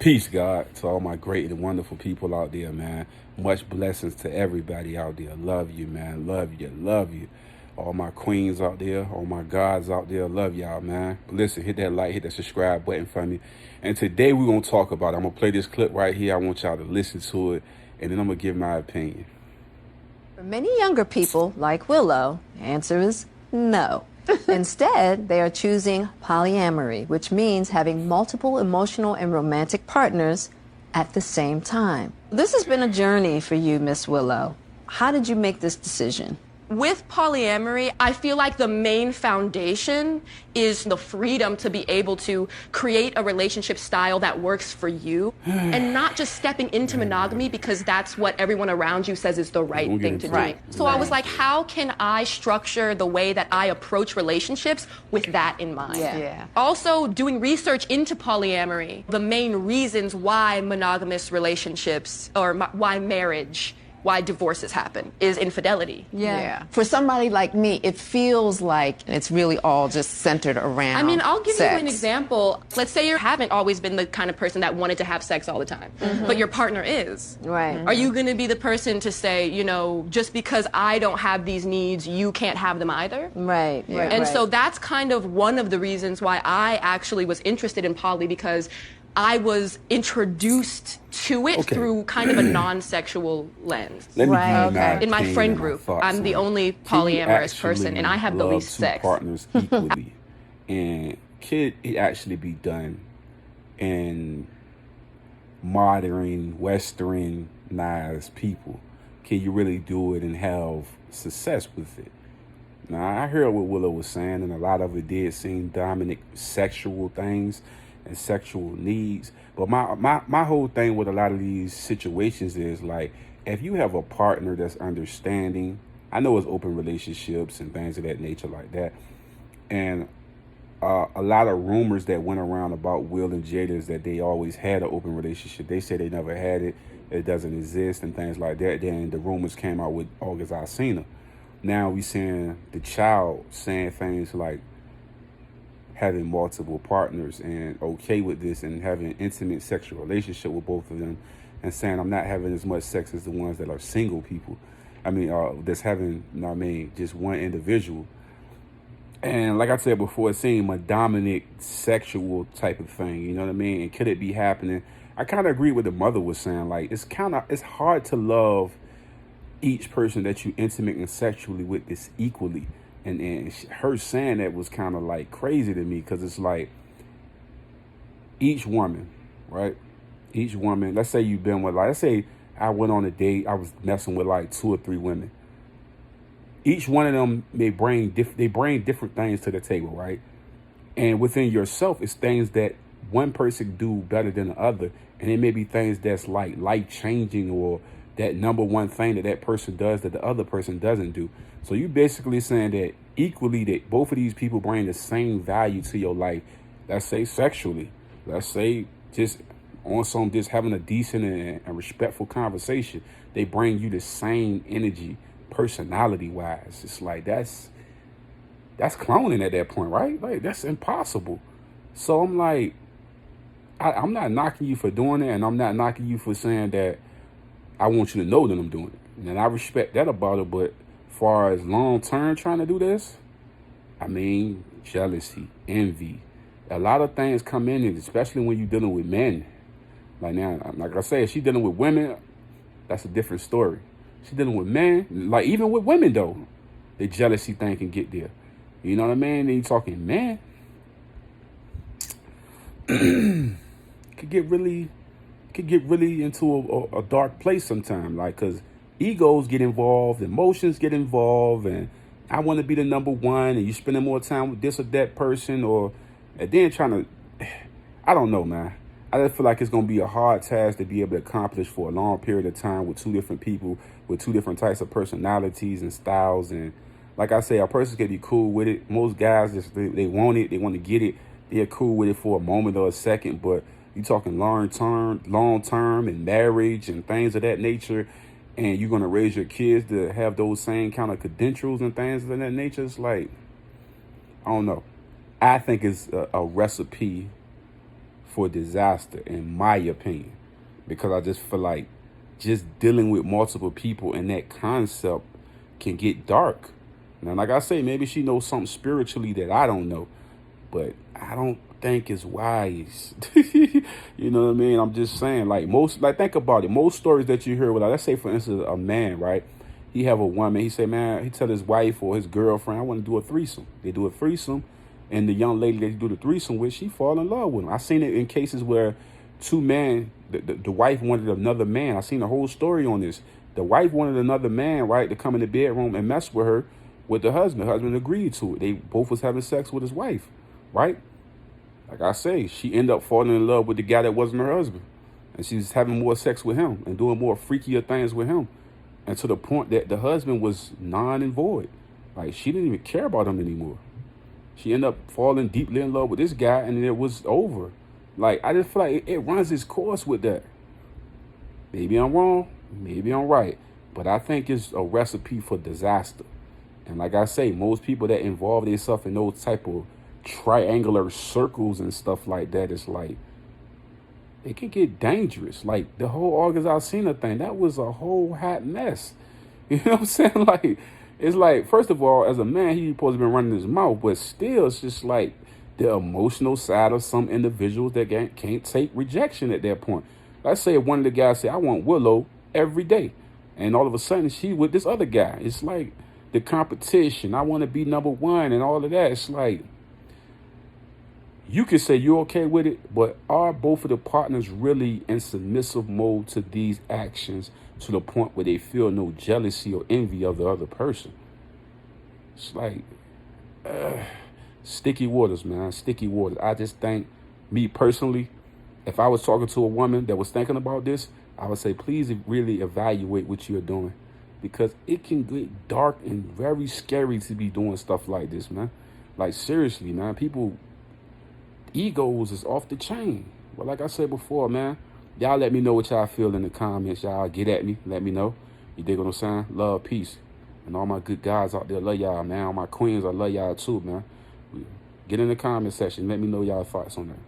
Peace, God, to all my great and wonderful people out there, man. Much blessings to everybody out there. Love you, man. Love you, love you. All my queens out there, all my gods out there, love y'all, man. Listen, hit that like, hit that subscribe button for me. And today we're going to talk about it. I'm going to play this clip right here. I want y'all to listen to it, and then I'm going to give my opinion. For many younger people, like Willow, the answer is no. Instead, they are choosing polyamory, which means having multiple emotional and romantic partners at the same time. This has been a journey for you, Miss Willow. How did you make this decision? With polyamory, I feel like the main foundation is the freedom to be able to create a relationship style that works for you and not just stepping into monogamy because that's what everyone around you says is the right thing to do. So I was like, how can I structure the way that I approach relationships with that in mind? Also, doing research into polyamory, the main reasons why monogamous relationships or why marriage, why divorces happen is infidelity. For somebody like me, it feels like it's really all just centered around I mean, I'll give sex. you an example. Let's say you haven't always been the kind of person that wanted to have sex all the time, but your partner is. Are you going to be the person to say, you know, just because I don't have these needs, you can't have them either? And so that's kind of one of the reasons why I actually was interested in poly, because I was introduced to it through kind of a non-sexual lens. Let me give you in my friend group, I'm the only polyamorous person, and I have the least sex. Partners equally, and could it actually be done in modern, westernized people? Can you really do it and have success with it? Now, I heard what Willow was saying, and a lot of it did seem dominant sexual things and sexual needs. But my whole thing with a lot of these situations is like, if you have a partner that's understanding, I know it's open relationships and things of that nature like that, and a lot of rumors that went around about Will and Jada is that they always had an open relationship. They said they never had it, it doesn't exist and things like that. Then the rumors came out with August Alsina. Now we seeing the child saying things like having multiple partners and okay with this and having an intimate sexual relationship with both of them, and saying I'm not having as much sex as the ones that are single people. I mean, that's having, you know what I mean, just one individual. And like I said before, it seemed a dominant sexual type of thing, you know what I mean? And could it be happening? I kind of agree with the mother was saying, like, it's hard to love each person that you intimate and sexually with this equally. And her saying that was kind of like crazy to me, because it's like each woman, right? Each woman, let's say you've been with, like, let's say I went on a date, I was messing with like 2 or 3 women. Each one of them may bring different things to the table, right? And within yourself, it's things that one person do better than the other. And it may be things that's like life-changing, or that number one thing that that person does that the other person doesn't do. So you basically saying that equally that both of these people bring the same value to your life. Let's say sexually. Let's say just on some, just having a decent and respectful conversation. They bring you the same energy, personality-wise. It's like that's cloning at that point, right? Like, that's impossible. So I'm like, I'm not knocking you for doing it, and I'm not knocking you for saying that I want you to know that I'm doing it. And I respect that about it, but far as long-term trying to do this, I mean, jealousy, envy, a lot of things come in it, especially when you're dealing with men. Like now, like I said, she's dealing with women, that's a different story. She's dealing with men, like even with women though, the jealousy thing can get there. You know what I mean? Then you're talking men. could get really into a dark place sometimes, like, because egos get involved, emotions get involved, and I want to be the number one, and you spending more time with this or that person, and then trying to, I don't know, man. I just feel like it's going to be a hard task to be able to accomplish for a long period of time with 2 different people, with 2 different types of personalities and styles. And like I say, a person can be cool with it. Most guys, just they want it, they want to get it. They're cool with it for a moment or a second, but you're talking long term and marriage and things of that nature, and you're going to raise your kids to have those same kind of credentials and things of that nature. It's like, I don't know. I think it's a recipe for disaster, in my opinion, because I just feel like just dealing with multiple people and that concept can get dark. Now, like I say, maybe she knows something spiritually that I don't know, but I don't think it's wise. You know what I mean? I'm just saying, like, think about it. Most stories that you hear, let's say, for instance, a man, right? He have a woman. He say, man, he tell his wife or his girlfriend, I want to do a threesome. They do a threesome, and the young lady that he do the threesome with, she fall in love with him. I seen it in cases where two men, the wife wanted another man. I seen the whole story on this. The wife wanted another man, right, to come in the bedroom and mess with her, with the husband. The husband agreed to it. They both was having sex with his wife, right? Like I say, she ended up falling in love with the guy that wasn't her husband. And she's having more sex with him and doing more freakier things with him. And to the point that the husband was non and void. Like, she didn't even care about him anymore. She ended up falling deeply in love with this guy, and it was over. Like, I just feel like it runs its course with that. Maybe I'm wrong, maybe I'm right, but I think it's a recipe for disaster. And like I say, most people that involve themselves in those type of triangular circles and stuff like that, it's like, it can get dangerous. Like, the whole August Alsina thing, that was a whole hot mess. You know what I'm saying? Like, it's like, first of all, as a man, he's supposed to be running his mouth, but still, it's just like the emotional side of some individuals that can't take rejection at that point. Let's say one of the guys say, I want Willow every day. And all of a sudden, she with this other guy. It's like the competition. I want to be number one and all of that. It's like, you can say you're okay with it, but are both of the partners really in submissive mode to these actions to the point where they feel no jealousy or envy of the other person? It's like, sticky waters, man, sticky waters. I just think, me personally, if I was talking to a woman that was thinking about this, I would say, please really evaluate what you're doing, because it can get dark and very scary to be doing stuff like this, man. Like, seriously, man, people, egos is off the chain. But like I said before, man, y'all let me know what y'all feel in the comments. Y'all get at me. Let me know. You dig what I'm saying? Love, peace. And all my good guys out there, love y'all, man. All my queens, I love y'all too, man. Get in the comment section. Let me know y'all thoughts on that.